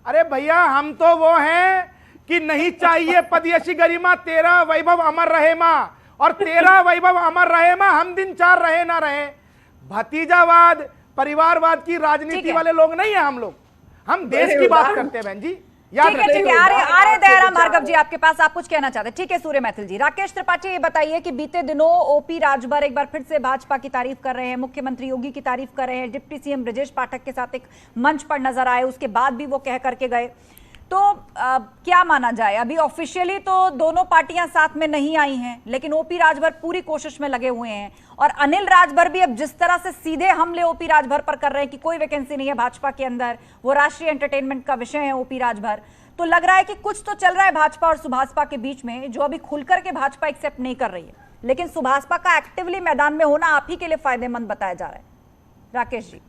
अरे भैया हम तो वो हैं कि नहीं चाहिए पद यशी गरिमा, तेरा वैभव अमर रहे मां, और तेरा वैभव अमर रहे मां, हम दिन चार रहे ना रहे। भतीजावाद परिवारवाद की राजनीति वाले लोग नहीं है हम लोग, हम देश की बात करते हैं बहन जी, याद ठीक है, ठीक है। आ रहे दयाराम भार्गव जी आपके पास, आप कुछ कहना चाहते हैं? ठीक है सूर्य मैथिल जी। राकेश त्रिपाठी ये बताइए कि बीते दिनों ओपी राजभर एक बार फिर से भाजपा की तारीफ कर रहे हैं, मुख्यमंत्री योगी की तारीफ कर रहे हैं, डिप्टी सीएम ब्रजेश पाठक के साथ एक मंच पर नजर आए, उसके बाद भी वो कह करके गए। तो क्या माना जाए, अभी ऑफिशियली तो दोनों पार्टियां साथ में नहीं आई हैं, लेकिन ओपी राजभर पूरी कोशिश में लगे हुए हैं, और अनिल राजभर भी अब जिस तरह से सीधे हमले ओपी राजभर पर कर रहे हैं कि कोई वैकेंसी नहीं है भाजपा के अंदर, वो राष्ट्रीय एंटरटेनमेंट का विषय है ओपी राजभर, तो लग रहा है कि कुछ तो चल रहा है भाजपा और सुभाषपा के बीच में, जो अभी खुलकर के भाजपा एक्सेप्ट नहीं कर रही है, लेकिन सुभाषपा का एक्टिवली मैदान में होना आप ही के लिए फायदेमंद बताया जा रहा है। राकेश जी।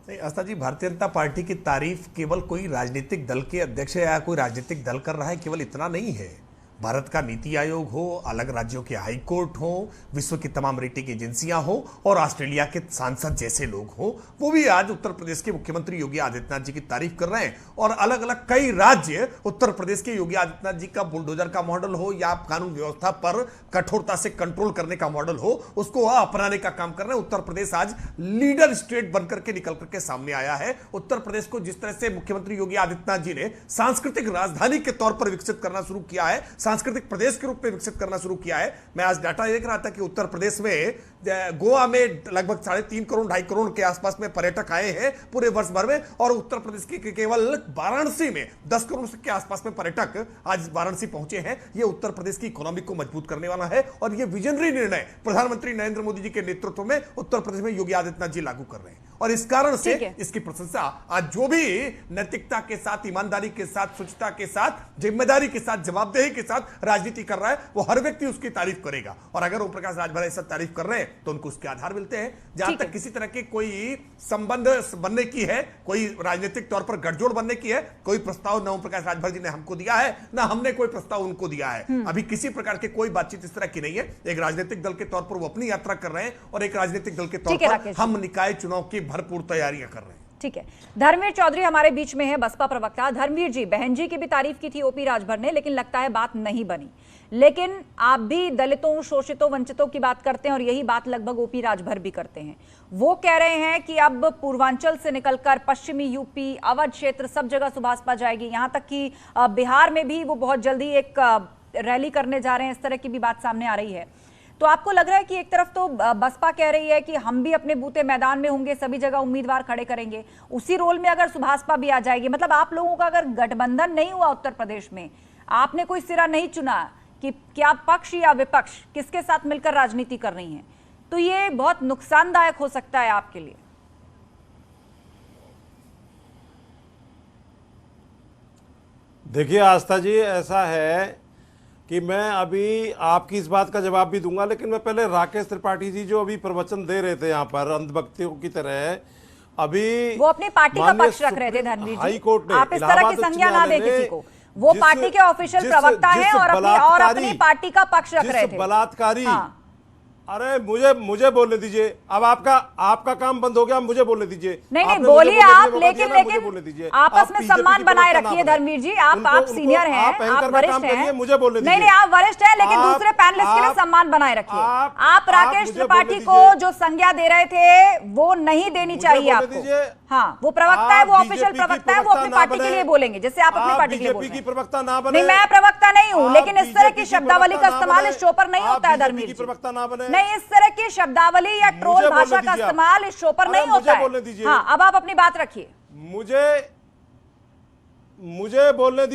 नहीं आस्था जी, भारतीय जनता पार्टी की तारीफ केवल कोई राजनीतिक दल के अध्यक्ष या कोई राजनीतिक दल कर रहा है, केवल इतना नहीं है। भारत का नीति आयोग हो, अलग राज्यों के हाई कोर्ट हो, विश्व की तमाम रेटिंग एजेंसियां हो, और ऑस्ट्रेलिया के सांसद जैसे लोग हो, वो भी आज उत्तर प्रदेश के मुख्यमंत्री योगी आदित्यनाथ जी की तारीफ कर रहे हैं। और अलग अलग कई राज्य उत्तर प्रदेश के योगी आदित्यनाथ जी का बुलडोजर का मॉडल हो या कानून व्यवस्था पर कठोरता से कंट्रोल करने का मॉडल हो, उसको अपनाने का काम कर रहे हैं। उत्तर प्रदेश आज लीडर स्टेट बनकर के निकल करके सामने आया है। उत्तर प्रदेश को जिस तरह से मुख्यमंत्री योगी आदित्यनाथ जी ने सांस्कृतिक राजधानी के तौर पर विकसित करना शुरू किया है, सांस्कृतिक प्रदेश के रूप में विकसित करना शुरू किया है। मैं आज डाटा देख रहा था कि उत्तर प्रदेश में गोवा में लगभग 3.5 करोड़ 2.5 करोड़ के आसपास में पर्यटक आए हैं पूरे वर्ष भर में, और उत्तर प्रदेश के केवल वाराणसी में 10 करोड़ के आसपास में पर्यटक आज वाराणसी पहुंचे हैं। यह उत्तर प्रदेश की इकोनॉमी को मजबूत करने वाला है, और यह विजनरी निर्णय प्रधानमंत्री नरेंद्र मोदी जी के नेतृत्व में उत्तर प्रदेश में योगी आदित्यनाथ जी लागू कर रहे हैं, और इस कारण से इसकी प्रशंसा आज जो भी नैतिकता के साथ, ईमानदारी के साथ, स्वच्छता के साथ, जिम्मेदारी के साथ, जवाबदेही के साथ राजनीति कर रहा है, वो हर व्यक्ति उसकी तारीफ करेगा। और अगर ओम प्रकाश राजभर ऐसा तारीफ कर रहे हैं तो उनको उसके आधार मिलते हैं। जहां तक किसी तरह के कोई संबंध बनने की है, कोई राजनीतिक तौर पर गठजोड़ बनने की है, कोई प्रस्ताव ना ओम प्रकाश राजभर जी ने हमको दिया है, ना हमने कोई प्रस्ताव उनको दिया है। अभी किसी प्रकार की कोई बातचीत इस तरह की नहीं है। एक राजनीतिक दल के तौर पर वो अपनी यात्रा कर रहे हैं, और एक राजनीतिक दल के तौर पर हम निकाय चुनाव की भरपूर तैयारियां कर रहे हैं। ठीक है, धर्मवीर चौधरी हमारे बीच में है, बसपा प्रवक्ता। धर्मवीर जी, बहन जी की भी तारीफ की थी ओपी राजभर ने, लेकिन लगता है बात नहीं बनी। लेकिन आप भी दलितों, शोषितों, वंचितों की बात करते हैं, और यही बात लगभग ओपी राजभर भी करते हैं। वो कह रहे हैं कि अब पूर्वांचल से निकलकर पश्चिमी यूपी, अवध क्षेत्र, सब जगह सुभाषपा जाएगी, यहां तक कि बिहार में भी वो बहुत जल्दी एक रैली करने जा रहे हैं, इस तरह की भी बात सामने आ रही है। तो आपको लग रहा है कि एक तरफ तो बसपा कह रही है कि हम भी अपने बूते मैदान में होंगे, सभी जगह उम्मीदवार खड़े करेंगे, उसी रोल में अगर सुभाषपा भी आ जाएगी, मतलब आप लोगों का अगर गठबंधन नहीं हुआ उत्तर प्रदेश में, आपने कोई सिरा नहीं चुना कि क्या पक्ष या विपक्ष किसके साथ मिलकर राजनीति कर रही हैं, तो ये बहुत नुकसानदायक हो सकता है आपके लिए। देखिए आस्था जी, ऐसा है कि मैं अभी आपकी इस बात का जवाब भी दूंगा, लेकिन मैं पहले राकेश त्रिपाठी जी जो अभी प्रवचन दे रहे थे यहाँ पर अंधभक्तियों की तरह, अभी वो अपनी पार्टी का पक्ष रख रहे थे। धर्मवीर जी, हाई कोर्ट ने, आप इस तरह की संज्ञा ना दें किसी को, वो पार्टी के ऑफिशियल प्रवक्ता हैं और अपनी पार्टी का पक्ष रख रहे थे। बलात्कारी, अरे मुझे बोलने दीजिए। अब आपका काम बंद हो गया, मुझे बोलने दीजिए। नहीं बोलिए आप, लेकिन आपस में सम्मान बनाए रखिए। धर्मवीर जी, आप सीनियर हैं, आप वरिष्ठ हैं, मुझे बोलने दीजिए। नहीं आप वरिष्ठ हैं, लेकिन दूसरे पैनलिस्ट के लिए सम्मान बनाए रखिए। आप राकेश त्रिपाठी को जो संज्ञा दे रहे थे वो नहीं देनी चाहिए आपको। हाँ, वो प्रवक्ता है, वो ऑफिशियल प्रवक्ता है, वो अपनी पार्टी के लिए बोलेंगे, जैसे आप अपनी पार्टी के लिए बोल रहे हैं। प्रवक्ता ना बने। नहीं, मैं प्रवक्ता नहीं हूँ, लेकिन इस तरह की शब्दावली का इस्तेमाल इस शो पर नहीं होता है। धर्मवीर जी, प्रवक्ता ना बने। नहीं, इस तरह की शब्दावली या ट्रोल भाषा का इस्तेमाल इस शो पर नहीं होता है। हाँ, अब आप अपनी बात रखिए। मुझे बोलने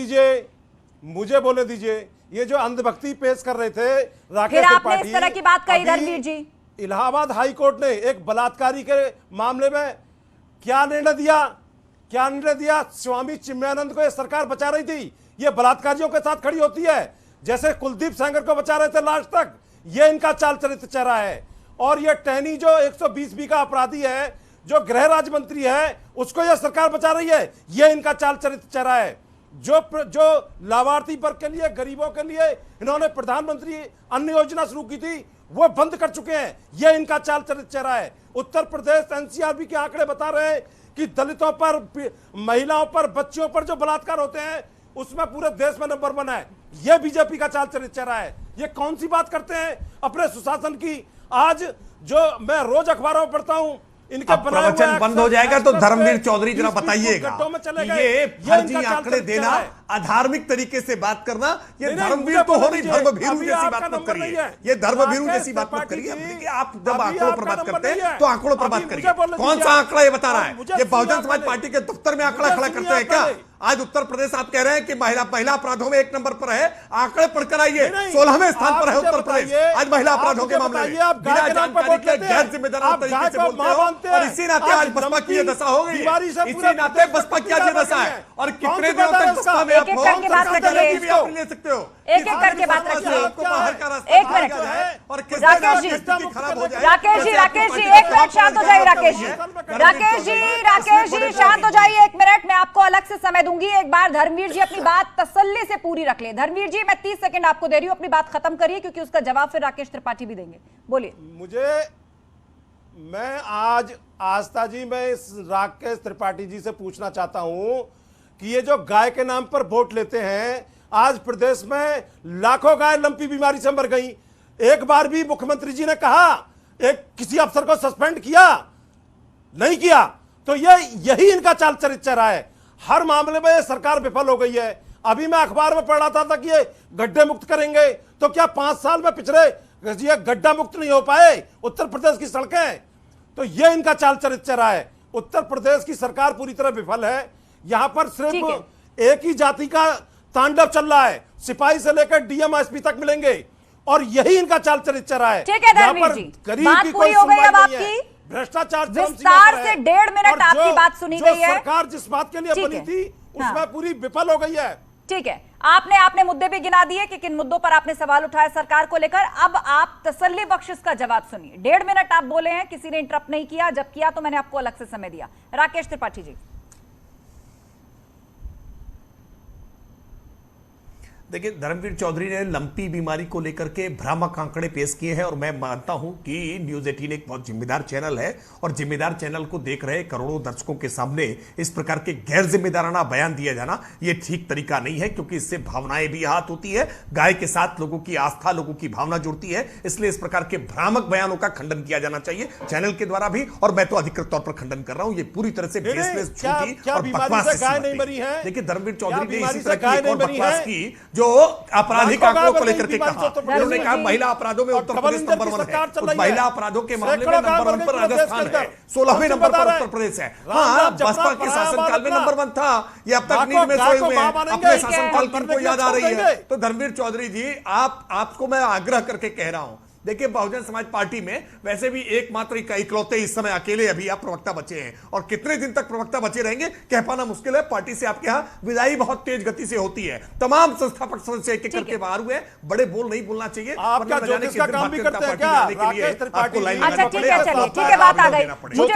दीजिए। ये जो अंधभक्ति पेश कर रहे थे राकेश त्रिपाठी, आपने इस तरह की बात कही। धर्मवीर जी, इलाहाबाद हाई कोर्ट ने एक बलात्कारी के मामले में क्या निर्णय दिया? स्वामी चिन्मयानंद को यह सरकार बचा रही थी, ये बलात्कारियों के साथ खड़ी होती है, जैसे कुलदीप सेंगर को बचा रहे थे लास्ट तक। ये इनका चाल चरित्र चेहरा है। और ये टहनी जो 120 का अपराधी है, जो गृह राज्य मंत्री है, उसको यह सरकार बचा रही है। ये इनका चाल चरित्र चेहरा है। जो लाभार्थी वर्ग के लिए, गरीबों के लिए इन्होंने प्रधानमंत्री अन्न योजना शुरू की थी, वो बंद कर चुके हैं। ये इनका चाल चेहरा है। उत्तर प्रदेश एनसीआरबी के आंकड़े बता रहे हैं कि दलितों पर, महिलाओं पर, बच्चियों पर जो बलात्कार होते हैं उसमें पूरे देश में नंबर 1 है। ये बीजेपी का चाल चेहरा है। ये कौन सी बात करते हैं अपने सुशासन की। आज जो मैं रोज अखबारों में पढ़ता हूं, इनके अब प्रवचन बंद हो जाएगा तो धर्मवीर चौधरी जरा बताइएगा कि ये फर्जी आंकड़े देना, अधार्मिक तरीके से बात करना, ये धर्मवीर तो हो नहीं, धर्मभीरू जैसी बात मत करिए। ये धर्मभीरू जैसी बात मत करिए। देखिए, आप जब आंकड़ों पर बात करते हैं तो आंकड़ों पर बात करिए। कौन सा आंकड़ा ये बता रहा है? ये बहुजन समाज पार्टी के दफ्तर में आंकड़ा खड़ा करते हैं क्या? आज उत्तर प्रदेश आप कह रहे हैं कि महिला अपराधों में 1 नंबर पर है। आंकड़े पढ़कर आइए, 16वें स्थान पर है उत्तर प्रदेश आज महिला अपराधों के मामले में। बिना जानकारी के गैर जिम्मेदाराना तरीके से बोलते हो और इसी नाते आज बसपा की ये दशा हो गई है। इसी नाते बसपा की आज ये दशा है। और कितने दिनों तक बसपा में आप हो, करके बात रखिए, भी आप ले सकते हो। एक एक करके बात रखिए। एक मिनट, और राकेश जी, खराब हो जाए। राकेश जी 1 मिनट शांत हो जाइए। राकेश जी शांत हो जाइए 1 मिनट। मैं आपको अलग से समय दूंगी। एक बार धर्मवीर जी अपनी बात तसल्ली से पूरी रख ले। धर्मवीर जी, मैं 30 सेकंड आपको दे रही हूं, अपनी बात खत्म करिए क्योंकि उसका जवाब फिर राकेश त्रिपाठी भी देंगे। बोलिए। मैं आज आस्था जी, मैं इस राकेश त्रिपाठी जी से पूछना चाहता हूं कि ये जो गाय के नाम पर वोट लेते हैं, आज प्रदेश में लाखों गाय लंपी बीमारी से मर गई। एक बार भी मुख्यमंत्री जी ने कहा, एक किसी अफसर को सस्पेंड किया? नहीं किया। तो यही इनका चाल चरित्र है। हर मामले में ये सरकार विफल हो गई है। अभी मैं अखबार में पढ़ रहा था कि ये गड्ढे मुक्त करेंगे, तो क्या 5 साल में पिछड़े ये गड्ढा मुक्त नहीं हो पाए उत्तर प्रदेश की सड़कें? तो ये इनका चाल चरित्र है। उत्तर प्रदेश की सरकार पूरी तरह विफल है। यहां पर सिर्फ एक ही जाति का तांडव चल रहा है। सिपाही से लेकर डीएम एसपी तक मिलेंगे और यही इनका चाल चरित्र है। यहाँ पर गरीब की कोई सुनवाई नहीं है। भ्रष्टाचार विस्तार से 1.5 मिनट आपकी बात सुनी गई है। सरकार जिस बात के लिए बनी थी उसमें पूरी विफल हो गई है। ठीक है, आपने मुद्दे भी गिना दिए कि किन मुद्दों पर आपने सवाल उठाया सरकार को लेकर। अब आप तसल्ली बख्श इसका जवाब सुनिए। 1.5 मिनट आप बोले हैं, किसी ने इंटरप्ट नहीं किया, जब किया तो मैंने आपको अलग से समय दिया। राकेश त्रिपाठी जी। देखिए, धर्मवीर चौधरी ने लंपी बीमारी को लेकर के भ्रामक आंकड़े पेश किए हैं और मैं मानता हूं कि न्यूज़ 18 एक बहुत जिम्मेदार चैनल है और जिम्मेदार चैनल को देख रहे करोड़ों दर्शकों के सामने इस प्रकार के गैर जिम्मेदाराना बयान दिया जाना ये ठीक तरीका नहीं है, क्योंकि इससे भावनाएं भी आहत होती है। गाय के साथ लोगों की आस्था, लोगों की भावना जुड़ती है। इसलिए इस प्रकार के भ्रामक बयानों का खंडन किया जाना चाहिए चैनल के द्वारा भी, और मैं तो अधिकृत तौर पर खंडन कर रहा हूं। ये पूरी तरह से बेसलेस, झूठी और बकवास है। देखिए, धर्मवीर चौधरी ने इसी तरह की बकवास की जो आपराधिक आंकड़ों को लेकर के कहा। उन्होंने कहा महिला अपराधों में उत्तर प्रदेश नंबर 1 है। महिला अपराधों के मामले में नंबर 1 पर राजस्थान है, 16वें नंबर पर उत्तर प्रदेश है। हाँ, बसपा के शासनकाल में नंबर 1 था। ये अब तक नींद में सोए हुए हैं, अपने शासनकाल की इनको याद आ रही है। तो धर्मवीर चौधरी जी, आपको मैं आग्रह करके कह रहा हूं, देखिए, बहुजन समाज पार्टी में वैसे भी एकमात्र इकलौते इस समय अकेले अभी आप प्रवक्ता बचे हैं और कितने दिन तक प्रवक्ता बचे रहेंगे कह पाना मुश्किल है। पार्टी से आपके यहाँ विदाई बहुत तेज गति से होती है। तमाम संस्थापक सदस्य एक करके बाहर हुए। बड़े बोल नहीं बोलना चाहिए। आप क्या ज्योतिष का काम भी करते हैं क्या? राकेश त्रिपाठी। अच्छा, ठीक है, चलिए, ठीक है, बात आ गई।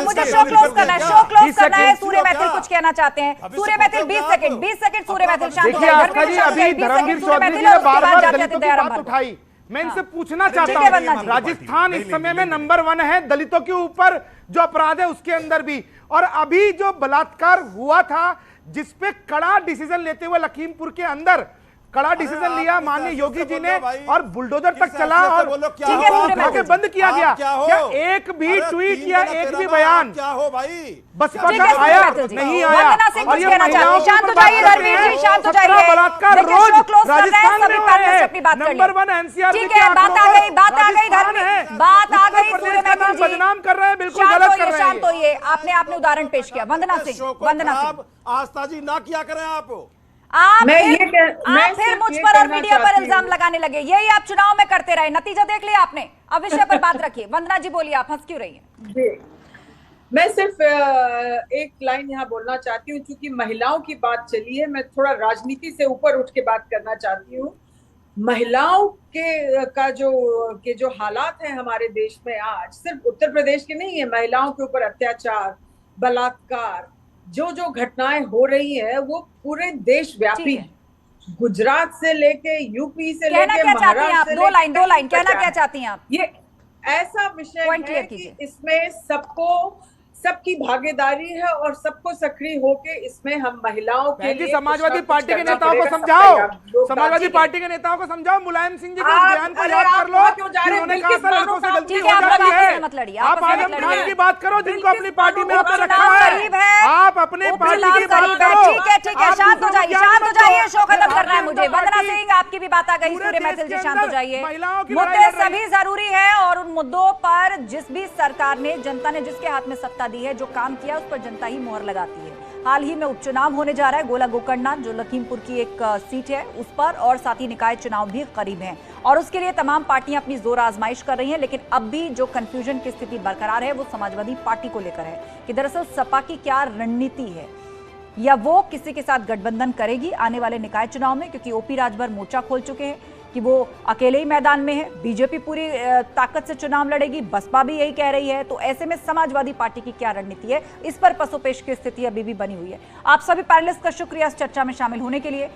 मुझे शो क्लोज करना है, शो क्लोज करना है। सूर्य मैथिल कुछ कहना चाहते हैं। सूर्य मैथिल 20 सेकंड। सूर्य मैथिल शांत हो जाइए। धर्मवीर चौधरी ने बार-बार दलितों की बात उठाई। मैं इनसे पूछना चाहता हूं, राजस्थान इस समय में नंबर 1 है दलितों के ऊपर जो अपराध है उसके अंदर भी। और अभी जो बलात्कार हुआ था, जिसपे कड़ा डिसीजन लेते हुए लखीमपुर के अंदर कड़ा डिसीजन लिया माननीय योगी जी ने और बुलडोजर तक चला और बंद किया गया। क्या एक भी ट्वीट या एक भी बयान बसपा का आया? नहीं आया। और ये महिलाओं शांत हो जाइए धर्मवीर जी, शांत हो जाइए। बलात्कार रोज राजस्थान में नंबर 1 एनसीआरबी ठीक है, बात आ गई धर्मवीर, बात आ गई। सूर्य मैथिल जी बदनाम कर रहे हैं, बिल्कुल गलत कर रहे हैं। शांत होइए। आपने उदाहरण पेश किया। वंदना सिंह। आस्था जी, ना किया करें आप फिर मुझ पर और मीडिया पर इल्जाम लगाने लगे। यही आप चुनाव में करते रहे, नतीजा देख लिया आपने। अब विषय पर बात रखिए। वंदना जी बोलिए, आप हंस क्यों रही हैं? मैं सिर्फ एक लाइन यहाँ बोलना चाहती हूँ, क्योंकि महिलाओं की बात चली है। मैं थोड़ा राजनीति से ऊपर उठ के बात करना चाहती हूँ। महिलाओं के जो हालात हैं हमारे देश में आज, सिर्फ उत्तर प्रदेश के नहीं है। महिलाओं के ऊपर अत्याचार, बलात्कार, जो घटनाएं हो रही है वो पूरे देश व्यापी है। गुजरात से लेके यूपी से कहना लेके क्या चाहती हैं आप? महाराष्ट्र से दो लाइन लेके कहना बचा क्या है। चाहती हैं आप? ये ऐसा विषय Point clear है कि कीजिए। इसमें सबकी भागीदारी है और सबको सक्रिय होके इसमें हम महिलाओं के बहन जी, लिए समाजवादी पार्टी के करना नेताओं को पड़ेगा। समझाओ, सबका योगदान। समाजवादी ठीक है। पार्टी के नेताओं को समझाओ, मुलायम सिंह जी के आप- बयान को अरे याद आप कर लो वहाँ क्यों जा कि रहे हैं? उन्होंने कहा बिल्किस था लड़कों से बानो गलती ठीक हो है, आप जाती लोग आपस है। में मत लड़िए, आप आपस में मत आजम खान लड़िए। की बात करो जिनको अपनी पार्टी में आपने रखा उपचुनाव है। करीब है, आप अपने पार्टी उपचुनाव की बात करीब है। करो। ठीक है, ठीक है, आप शांत हो दूसरों जाइए, को शांत हो ज्ञान मत जाइए, दो। शो खत्म करना है भारतीय मुझे। जनता वंदना पार्टी सिंह, आपकी भी बात आ गई, पूरे सूर्य देश महफिल के से शांत हो अंदर जाइए। महिलाओं की मुद्दे लड़ाई लड़ रही सभी जरूरी है और उन मुद्दों पर जिस भी सरकार ने, जनता ने जिसके हाथ में सत्ता दी है, जो काम किया उस पर जनता ही मोहर लगाती है। हाल ही में उपचुनाव होने जा रहा है गोला गोकर्णा, जो लखीमपुर की एक सीट है उस पर, और साथ ही निकाय चुनाव भी करीब हैं और उसके लिए तमाम पार्टियां अपनी जोर आजमाइश कर रही हैं। लेकिन अब भी जो कंफ्यूजन की स्थिति बरकरार है वो समाजवादी पार्टी को लेकर है कि दरअसल सपा की क्या रणनीति है, या वो किसी के साथ गठबंधन करेगी आने वाले निकाय चुनाव में, क्योंकि ओपी राजभर मोर्चा खोल चुके हैं कि वो अकेले ही मैदान में है। बीजेपी पूरी ताकत से चुनाव लड़ेगी, बसपा भी यही कह रही है। तो ऐसे में समाजवादी पार्टी की क्या रणनीति है, इस पर पसोपेश की स्थिति अभी भी बनी हुई है। आप सभी पैनलिस्ट का शुक्रिया इस चर्चा में शामिल होने के लिए।